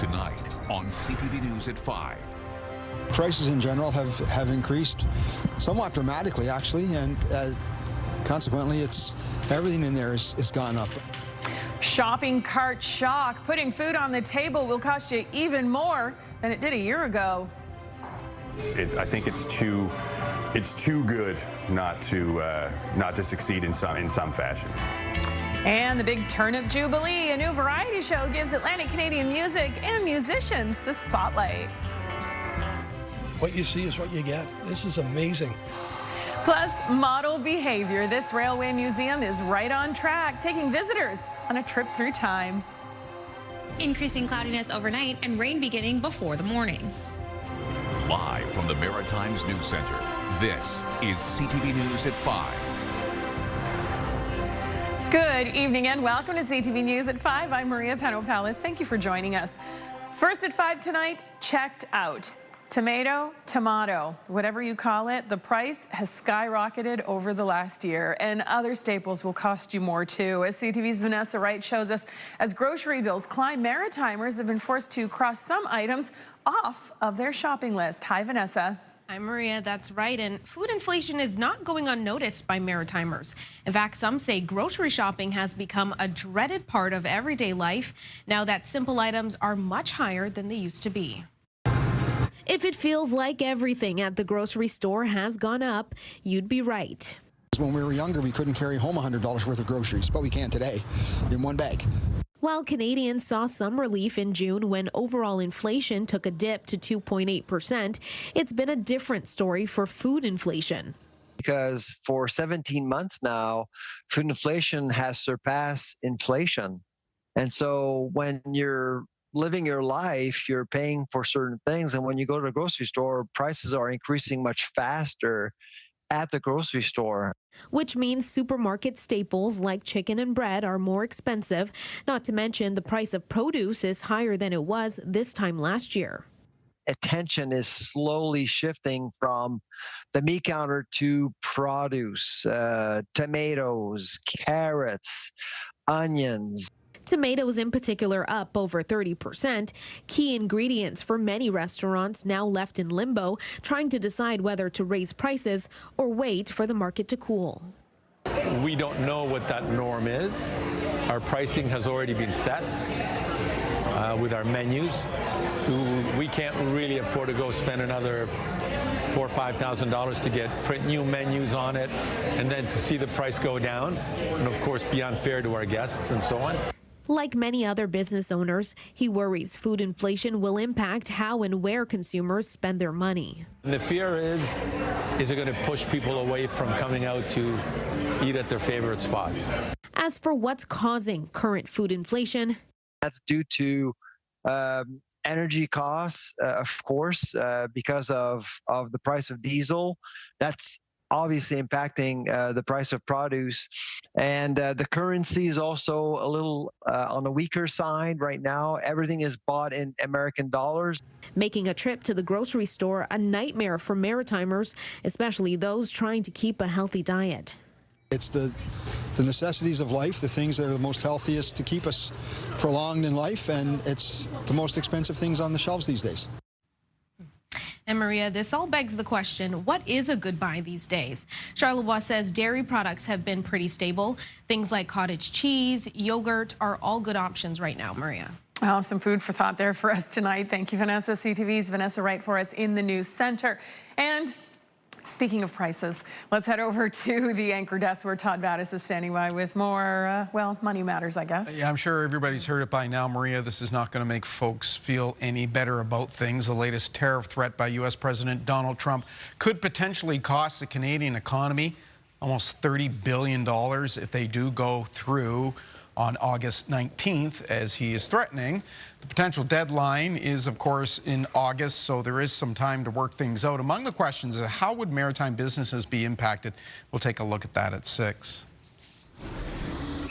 Tonight on CTV News at 5. Prices in general have increased somewhat dramatically, actually, and consequently, everything in there has gone up. Shopping cart shock. Putting food on the table will cost you even more than it did a year ago. I think it's too good not to succeed in some fashion. And the big Turnip Jubilee, a new variety show, gives Atlantic Canadian music and musicians the spotlight. What you see is what you get. This is amazing. Plus, model behavior. This railway museum is right on track, taking visitors on a trip through time. Increasing cloudiness overnight and rain beginning before the morning. Live from the Maritimes News Center, this is CTV News at 5. Good evening and welcome to CTV News at 5. I'm Maria Penopalis. Thank you for joining us. First at 5 tonight, checked out. Tomato, whatever you call it, the price has skyrocketed over the last year, and other staples will cost you more too. As CTV's Vanessa Wright shows us, as grocery bills climb, Maritimers have been forced to cross some items off of their shopping list. Hi, Vanessa. Hi, Maria, that's right. And food inflation is not going unnoticed by Maritimers. In fact, some say grocery shopping has become a dreaded part of everyday life now that simple items are much higher than they used to be. If it feels like everything at the grocery store has gone up, you'd be right. When we were younger, we couldn't carry home $100 worth of groceries, but we can today in one bag. While Canadians saw some relief in June when overall inflation took a dip to 2.8%, it's been a different story for food inflation. Because for 17 months now, food inflation has surpassed inflation. And so when you're living your life, you're paying for certain things. And when you go to the grocery store, prices are increasing much faster at the grocery store. Which means supermarket staples like chicken and bread are more expensive. Not to mention the price of produce is higher than it was this time last year. Attention is slowly shifting from the meat counter to produce, tomatoes, carrots, onions. Tomatoes in particular up over 30%. Key ingredients for many restaurants now left in limbo, trying to decide whether to raise prices or wait for the market to cool. We don't know what that norm is. Our pricing has already been set with our menus. We can't really afford to go spend another $4,000 or $5,000 to print new menus on it and then to see the price go down and of course be unfair to our guests and so on. Like many other business owners, he worries food inflation will impact how and where consumers spend their money. And the fear is it going to push people away from coming out to eat at their favorite spots? As for what's causing current food inflation, that's due to energy costs, of course, because of the price of diesel. That's obviously impacting the price of produce. And the currency is also a little on the weaker side right now. Everything is bought in American dollars. Making a trip to the grocery store a nightmare for Maritimers, especially those trying to keep a healthy diet. It's the necessities of life, the things that are the most healthiest to keep us prolonged in life, and it's the most expensive things on the shelves these days. And Maria, this all begs the question, what is a good buy these days? Charlevoix says dairy products have been pretty stable. Things like cottage cheese, yogurt are all good options right now, Maria. Oh, some food for thought there for us tonight. Thank you, Vanessa. CTV's Vanessa Wright for us in the news center. And speaking of prices, let's head over to the anchor desk where Todd Battis is standing by with more, well, money matters, I guess. Yeah, I'm sure everybody's heard it by now, Maria. This is not going to make folks feel any better about things. The latest tariff threat by U.S. President Donald Trump could potentially cost the Canadian economy almost $30 billion if they do go through on August 19th, as he is threatening. The potential deadline is, of course, in August, so there is some time to work things out. Among the questions is how would maritime businesses be impacted? We'll take a look at that at 6.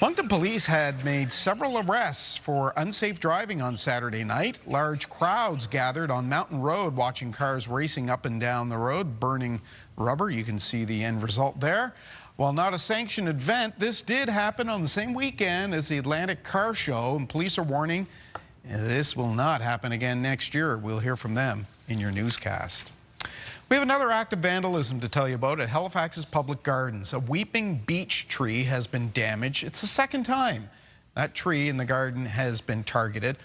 Moncton police had made several arrests for unsafe driving on Saturday night. Large crowds gathered on Mountain Road watching cars racing up and down the road, burning rubber. You can see the end result there. While not a sanctioned event, this did happen on the same weekend as the Atlantic Car Show, and police are warning This will not happen again next year. We'll hear from them in your newscast. We have another act of vandalism to tell you about at Halifax's public gardens. A weeping beech tree has been damaged. It's the second time that tree in the garden has been targeted.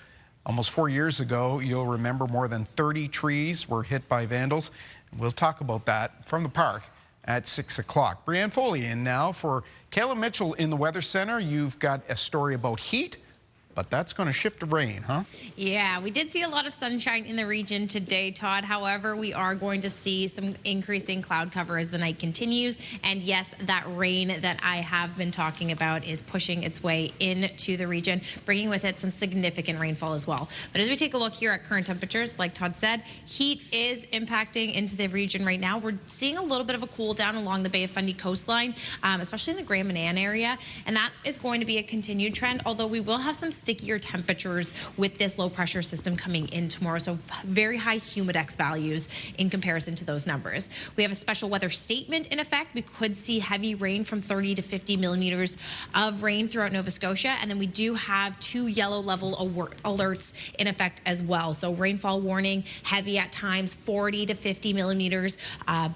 Almost 4 years ago, you'll remember more than 30 trees were hit by vandals. We'll talk about that from the park at 6 o'clock. Brianne Foley in now for Kayla Mitchell in the Weather Center. You've got a story about heat, but that's going to shift to rain, huh? Yeah, we did see a lot of sunshine in the region today, Todd. However, we are going to see some increasing cloud cover as the night continues. And yes, that rain that I have been talking about is pushing its way into the region, bringing with it some significant rainfall as well. But as we take a look here at current temperatures, like Todd said, heat is impacting into the region right now. We're seeing a little bit of a cool down along the Bay of Fundy coastline, especially in the Graham and Ann area. And that is going to be a continued trend, although we will have some stickier temperatures with this low pressure system coming in tomorrow. So very high humidex values in comparison to those numbers. We have a special weather statement in effect. We could see heavy rain from 30 to 50 millimeters of rain throughout Nova Scotia. And then we do have 2 yellow level alerts in effect as well. So rainfall warning, heavy at times, 40 to 50 millimeters,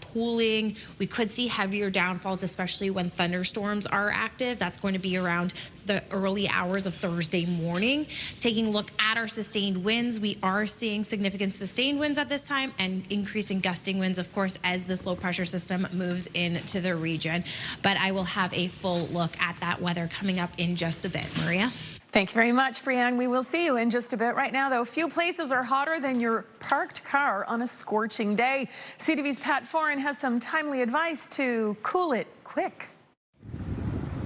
pooling. We could see heavier downfalls, especially when thunderstorms are active. That's going to be around the early hours of Thursday morning. Taking a look at our sustained winds, we are seeing significant sustained winds at this time and increasing gusting winds, of course, as this low pressure system moves into the region. But I will have a full look at that weather coming up in just a bit. Maria? Thank you very much, Brianne. We will see you in just a bit. Right now, though, few places are hotter than your parked car on a scorching day. CTV's Pat Foran has some timely advice to cool it quick.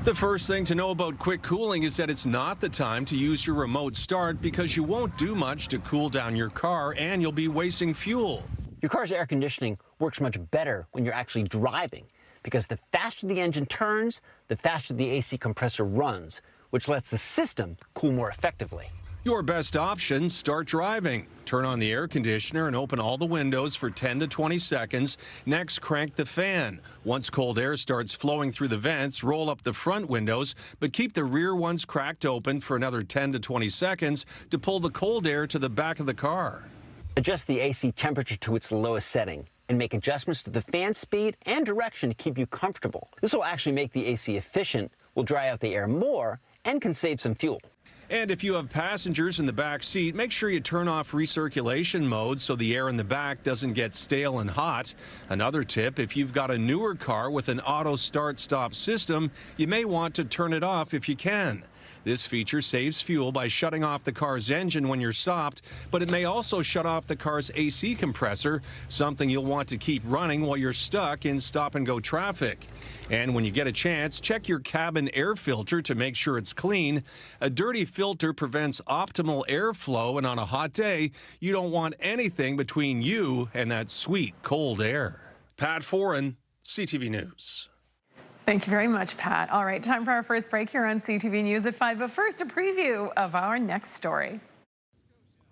The first thing to know about quick cooling is that it's not the time to use your remote start because you won't do much to cool down your car and you'll be wasting fuel. Your car's air conditioning works much better when you're actually driving because the faster the engine turns, the faster the AC compressor runs, which lets the system cool more effectively. Your best option, start driving. Turn on the air conditioner and open all the windows for 10 to 20 seconds. Next, crank the fan. Once cold air starts flowing through the vents, roll up the front windows, but keep the rear ones cracked open for another 10 to 20 seconds to pull the cold air to the back of the car. Adjust the AC temperature to its lowest setting and make adjustments to the fan speed and direction to keep you comfortable. This will actually make the AC efficient, will dry out the air more, and can save some fuel. And if you have passengers in the back seat, make sure you turn off recirculation mode so the air in the back doesn't get stale and hot. Another tip, if you've got a newer car with an auto start-stop system, you may want to turn it off if you can. This feature saves fuel by shutting off the car's engine when you're stopped, but it may also shut off the car's AC compressor, something you'll want to keep running while you're stuck in stop-and-go traffic. And when you get a chance, check your cabin air filter to make sure it's clean. A dirty filter prevents optimal airflow, and on a hot day, you don't want anything between you and that sweet cold air. Pat Foran, CTV News. Thank you very much, Pat. All right, time for our first break here on CTV News at 5. But first, a preview of our next story.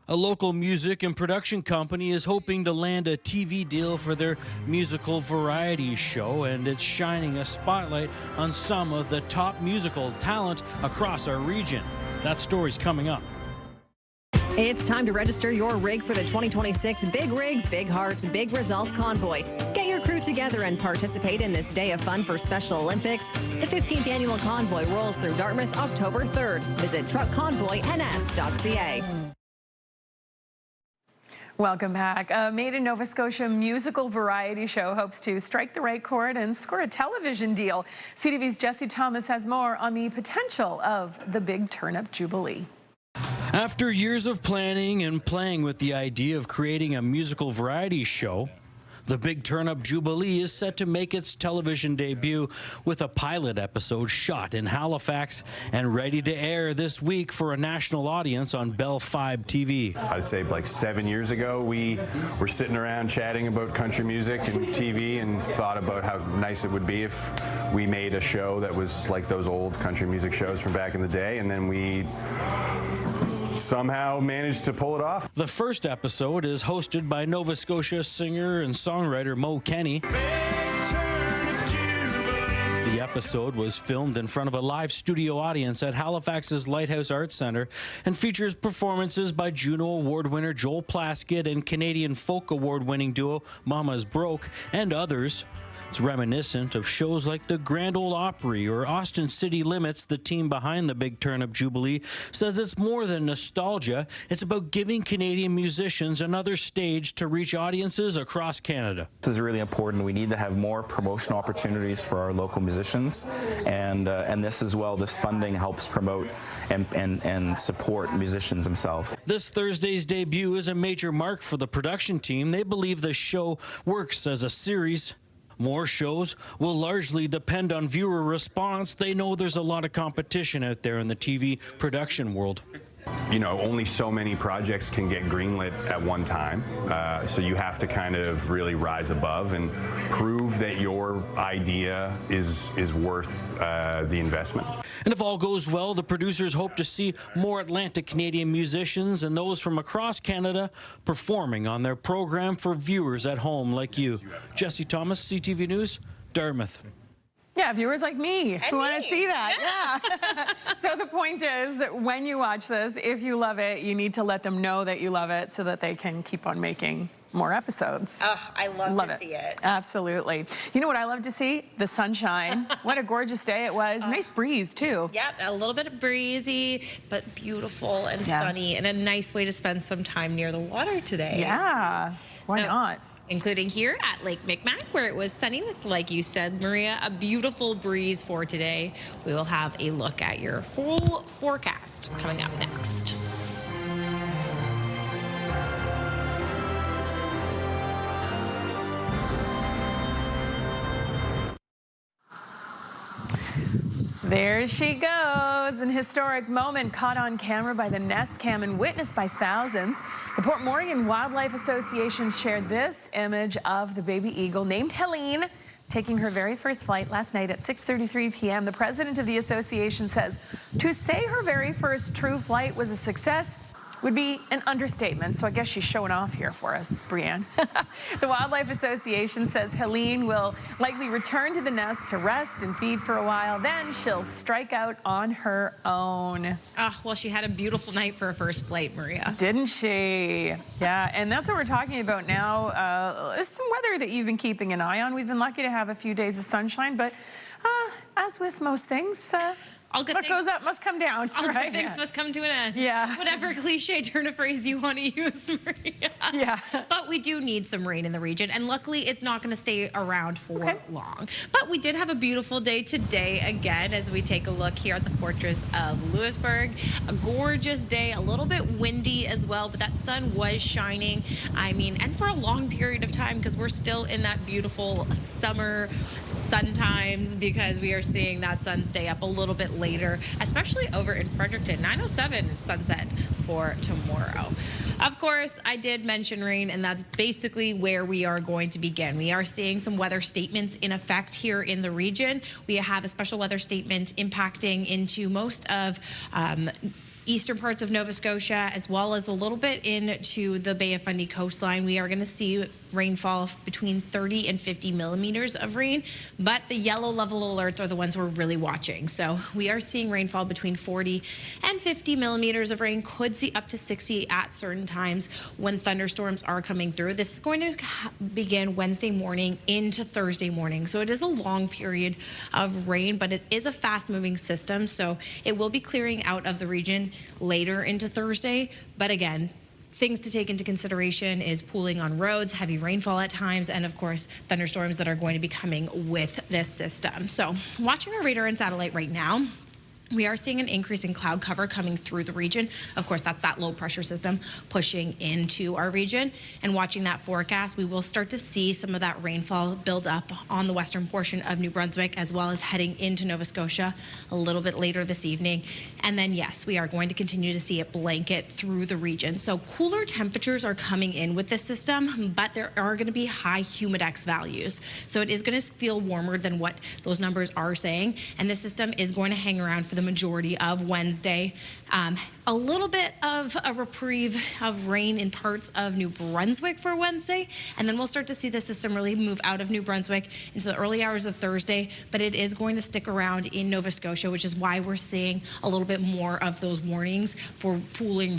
A local music and production company is hoping to land a TV deal for their musical variety show, and it's shining a spotlight on some of the top musical talent across our region. That story's coming up. It's time to register your rig for the 2026 Big Rigs, Big Hearts, Big Results Convoy. Get your crew together and participate in this day of fun for Special Olympics. The 15th annual convoy rolls through Dartmouth October 3rd. Visit truckconvoyns.ca. Welcome back. A Made in Nova Scotia musical variety show hopes to strike the right chord and score a television deal. CTV's Jesse Thomas has more on the potential of the Big Turnip Jubilee. After years of planning and playing with the idea of creating a musical variety show, the Big Turnip Jubilee is set to make its television debut with a pilot episode shot in Halifax and ready to air this week for a national audience on Bell 5 TV. I'd say like 7 years ago, we were sitting around chatting about country music and TV and thought about how nice it would be if we made a show that was like those old country music shows from back in the day, and then we somehow managed to pull it off. The first episode is hosted by Nova Scotia singer and songwriter Mo Kenny. The episode was filmed in front of a live studio audience at Halifax's Lighthouse Arts Centre and features performances by Juno Award winner Joel Plaskett and Canadian Folk Award-winning duo Mama's Broke and others. It's reminiscent of shows like the Grand Ole Opry or Austin City Limits. The team behind the Big Turnip Jubilee says it's more than nostalgia. It's about giving Canadian musicians another stage to reach audiences across Canada. This is really important. We need to have more promotional opportunities for our local musicians, and this as well, this funding helps promote and support musicians themselves. This Thursday's debut is a major mark for the production team. They believe the show works as a series. More shows will largely depend on viewer response. They know there's a lot of competition out there in the TV production world. You know, only so many projects can get greenlit at one time, so you have to kind of really rise above and prove that your idea is worth the investment. And if all goes well, the producers hope to see more Atlantic Canadian musicians and those from across Canada performing on their program for viewers at home like you. Jesse Thomas, CTV News, Dartmouth. Yeah, viewers like me who want to see that. Yeah. So the point is, when you watch this, if you love it, you need to let them know that you love it so that they can keep on making more episodes. Oh, I love to see it. Absolutely. You know what I love to see? The sunshine. What a gorgeous day it was. Nice breeze, too. Yep, a little bit breezy, but beautiful and sunny, and a nice way to spend some time near the water today. Yeah, why not? Including here at Lake Micmac, where it was sunny with, like you said, Maria, a beautiful breeze for today. We will have a look at your full forecast coming up next. There she goes, an historic moment caught on camera by the Nest Cam and witnessed by thousands. The Port Morgan Wildlife Association shared this image of the baby eagle named Helene taking her very first flight last night at 6:33 p.m. The president of the association says to say her very first true flight was a success would be an understatement, so I guess she's showing off here for us, Brianne. The Wildlife Association says Helene will likely return to the nest to rest and feed for a while. Then she'll strike out on her own. Oh, well, she had a beautiful night for her first flight, Maria. Didn't she? Yeah, and that's what we're talking about now. Some weather that you've been keeping an eye on. We've been lucky to have a few days of sunshine, but as with most things, what goes up must come down. All good things must come to an end. Yeah. Whatever cliche turn of phrase you want to use, Maria. Yeah. But we do need some rain in the region, and luckily it's not going to stay around for long. But we did have a beautiful day today again as we take a look here at the Fortress of Louisbourg. A gorgeous day, a little bit windy as well, but that sun was shining. I mean, and for a long period of time, because we're still in that beautiful summer sun times, because we are seeing that sun stay up a little bit later, especially over in Fredericton. 9:07 is sunset for tomorrow. Of course, I did mention rain, and that's basically where we are going to begin. We are seeing some weather statements in effect here in the region. We have a special weather statement impacting into most of eastern parts of Nova Scotia, as well as a little bit into the Bay of Fundy coastline. We are going to see rainfall between 30 and 50 millimeters of rain, but the yellow level alerts are the ones we're really watching. So we are seeing rainfall between 40 and 50 millimeters of rain, could see up to 60 at certain times when thunderstorms are coming through. This is going to begin Wednesday morning into Thursday morning. So it is a long period of rain, but it is a fast moving system. So it will be clearing out of the region later into Thursday. But again, things to take into consideration is pooling on roads, heavy rainfall at times, and of course, thunderstorms that are going to be coming with this system. So watching our radar and satellite right now, we are seeing an increase in cloud cover coming through the region. Of course, that's that low pressure system pushing into our region. And watching that forecast, we will start to see some of that rainfall build up on the western portion of New Brunswick, as well as heading into Nova Scotia a little bit later this evening. And then, yes, we are going to continue to see it blanket through the region. So cooler temperatures are coming in with this system, but there are going to be high humidex values. So it is going to feel warmer than what those numbers are saying. And the system is going to hang around for the majority of Wednesday. A little bit of a reprieve of rain in parts of New Brunswick for Wednesday, and then we'll start to see the system really move out of New Brunswick into the early hours of Thursday, but it is going to stick around in Nova Scotia, which is why we're seeing a little bit more of those warnings for pooling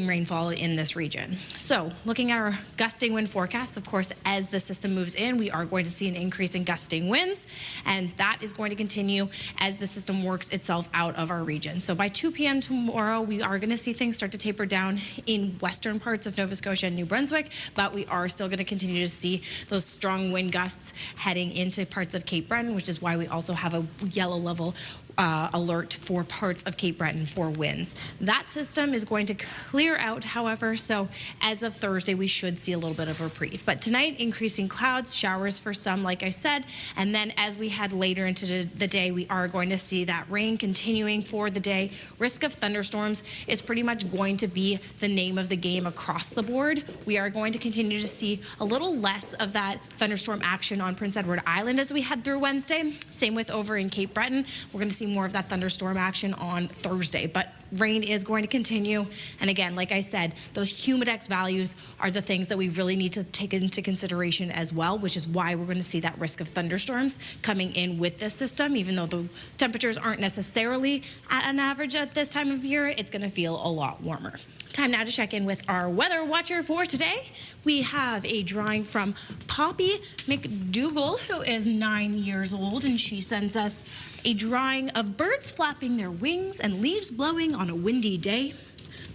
rainfall in this region. So looking at our gusting wind forecast, of course, as the system moves in, we are going to see an increase in gusting winds, and that is going to continue as the system works itself out of our region. So by 2 p.m. tomorrow, we are going to see things start to taper down in western parts of Nova Scotia and New Brunswick, but we are still going to continue to see those strong wind gusts heading into parts of Cape Breton, which is why we also have a yellow level alert for parts of Cape Breton for winds. That system is going to clear out, however, so as of Thursday, we should see a little bit of reprieve. But tonight, increasing clouds, showers for some, like I said, and then as we head later into the day, we are going to see that rain continuing for the day. Risk of thunderstorms is pretty much going to be the name of the game across the board. We are going to continue to see a little less of that thunderstorm action on Prince Edward Island as we head through Wednesday. Same with over in Cape Breton. We're going to see more of that thunderstorm action on Thursday, but rain is going to continue. And again, like I said, those humidex values are the things that we really need to take into consideration as well, which is why we're going to see that risk of thunderstorms coming in with this system. Even though the temperatures aren't necessarily at an average at this time of year, it's going to feel a lot warmer. Time now to check in with our weather watcher for today. We have a drawing from Poppy McDougall, who is 9 years old, and she sends us a drawing of birds flapping their wings and leaves blowing on a windy day.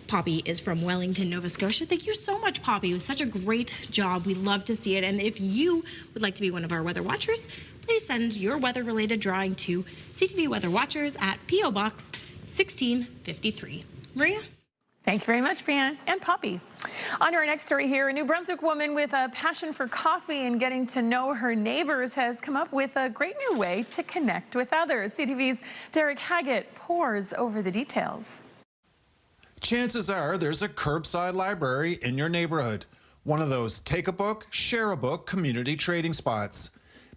Poppy is from Wellington, Nova Scotia. Thank you so much, Poppy. It was such a great job. We love to see it. And if you would like to be one of our weather watchers, please send your weather-related drawing to CTV Weather Watchers at P.O. Box 1653. Maria? Thank you very much, Brianne and Poppy. On to our next story here. A New Brunswick woman with a passion for coffee and getting to know her neighbors has come up with a great new way to connect with others. CTV's Derek Haggett pours over the details. Chances are there's a curbside library in your neighborhood. One of those take a book, share a book community trading spots.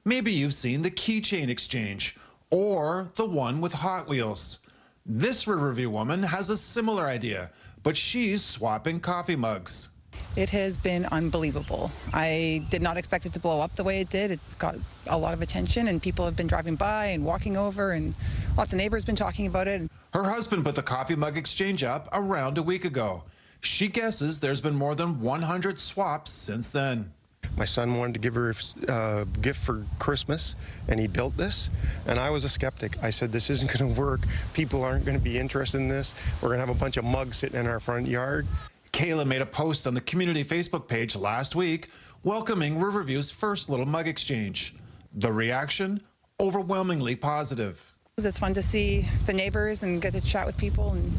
Maybe you've seen the Keychain Exchange or the one with Hot Wheels. This Riverview woman has a similar idea, but she's swapping coffee mugs. It has been unbelievable. I did not expect it to blow up the way it did. It's got a lot of attention, and people have been driving by and walking over, and lots of neighbors been talking about it. Her husband put the coffee mug exchange up around a week ago. She guesses there's been more than 100 swaps since then. My son wanted to give her a gift for Christmas, and he built this, and I was a skeptic. I said, this isn't going to work. People aren't going to be interested in this. We're going to have a bunch of mugs sitting in our front yard. Kayla made a post on the community Facebook page last week welcoming Riverview's first little mug exchange. The reaction? Overwhelmingly positive. It's fun to see the neighbors and get to chat with people and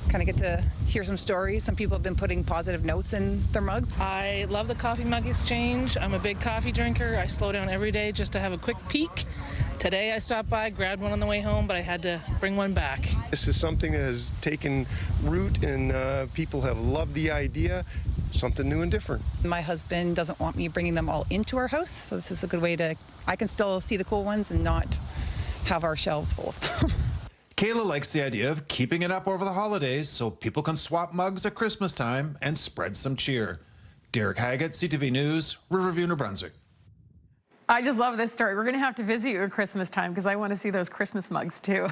kind of get to hear some stories. Some people have been putting positive notes in their mugs. I love the coffee mug exchange. I'm a big coffee drinker. I slow down every day just to have a quick peek. Today I stopped by, grabbed one on the way home, but I had to bring one back. This is something that has taken root, and people have loved the idea. Something new and different. My husband doesn't want me bringing them all into our house, so this is a good way to, I can still see the cool ones and not have our shelves full of them. Kayla likes the idea of keeping it up over the holidays so people can swap mugs at Christmas time and spread some cheer. Derek Haggett, CTV News, Riverview, New Brunswick. I just love this story. We're going to have to visit you at Christmas time because I want to see those Christmas mugs too.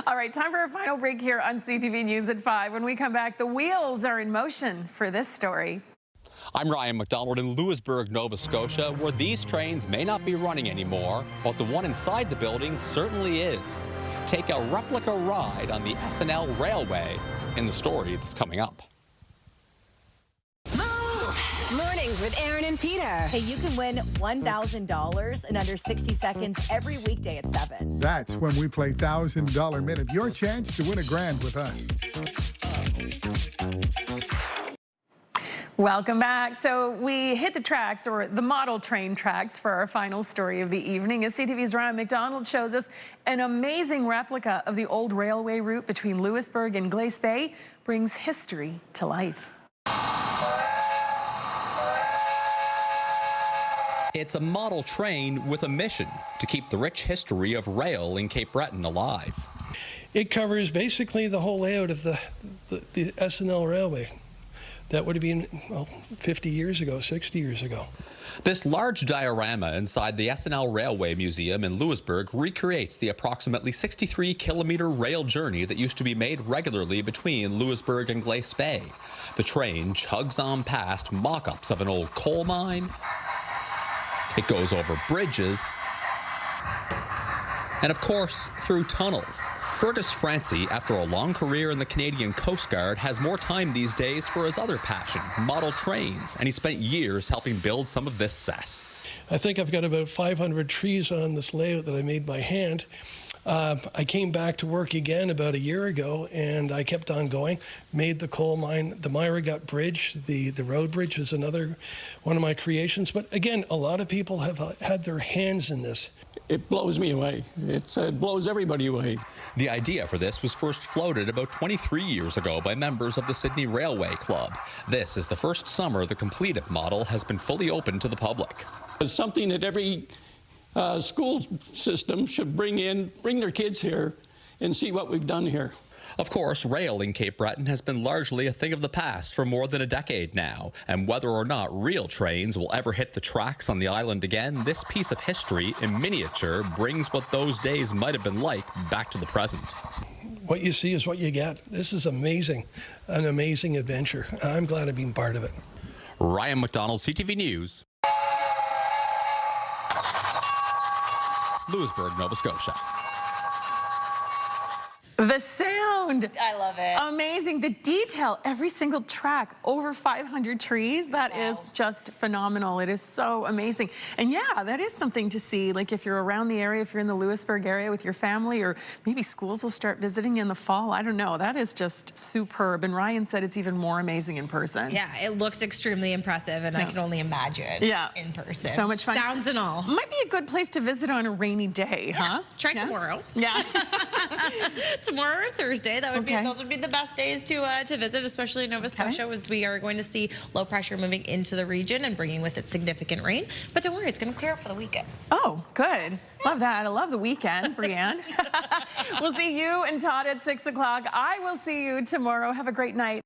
All right, time for a final break here on CTV News at 5. When we come back, the wheels are in motion for this story. I'm Ryan McDonald in Louisbourg, Nova Scotia, where these trains may not be running anymore, but the one inside the building certainly is. Take a replica ride on the SNL Railway in the story that's coming up. Mornings with Aaron and Peter. Hey, you can win $1,000 in under 60 seconds every weekday at 7. That's when we play $1,000 Minute. Your chance to win $1,000 with us. Welcome back. So we hit the tracks, or the model train tracks, for our final story of the evening as CTV's Ryan McDonald shows us an amazing replica of the old railway route between Louisbourg and Glace Bay brings history to life. It's a model train with a mission to keep the rich history of rail in Cape Breton alive. It covers basically the whole layout of the SNL Railway. That would have been, well, 50 years ago, 60 years ago. This large diorama inside the SNL Railway Museum in Louisbourg recreates the approximately 63-kilometer rail journey that used to be made regularly between Louisbourg and Glace Bay. The train chugs on past mock-ups of an old coal mine. It goes over bridges. And of course, through tunnels. Fergus Francie, after a long career in the Canadian Coast Guard, has more time these days for his other passion, model trains, and he spent years helping build some of this set. I think I've got about 500 trees on this layout that I made by hand. I came back to work again about a year ago, and I kept on going, made the coal mine, the Myra Gut Bridge, the road bridge is another one of my creations. But again, a lot of people have had their hands in this. It blows me away. It blows everybody away. The idea for this was first floated about 23 years ago by members of the Sydney Railway Club. This is the first summer the completed model has been fully open to the public. It's something that every school system should bring their kids here and see what we've done here. Of course, rail in Cape Breton has been largely a thing of the past for more than a decade now, and whether or not real trains will ever hit the tracks on the island again, this piece of history in miniature brings what those days might have been like back to the present. What you see is what you get. This is amazing, an amazing adventure. I'm glad I've been part of it. Ryan McDonald, CTV News, Louisbourg, Nova Scotia. The sound. I love it. Amazing. The detail, every single track, over 500 trees. That is just phenomenal. It is so amazing. And yeah, that is something to see. Like if you're around the area, if you're in the Louisbourg area with your family, or maybe schools will start visiting in the fall. I don't know. That is just superb. And Ryan said it's even more amazing in person. Yeah, it looks extremely impressive, and I can only imagine in person. So much fun. Sounds and all. Might be a good place to visit on a rainy day, huh? Try tomorrow. Yeah. Tomorrow or Thursday, that would be those would be the best days to visit, especially in Nova Scotia, as we are going to see low pressure moving into the region and bringing with it significant rain. But don't worry, it's going to clear up for the weekend. Oh, good. Love that. I love the weekend, Brianne. We'll see you and Todd at 6 o'clock. I will see you tomorrow. Have a great night.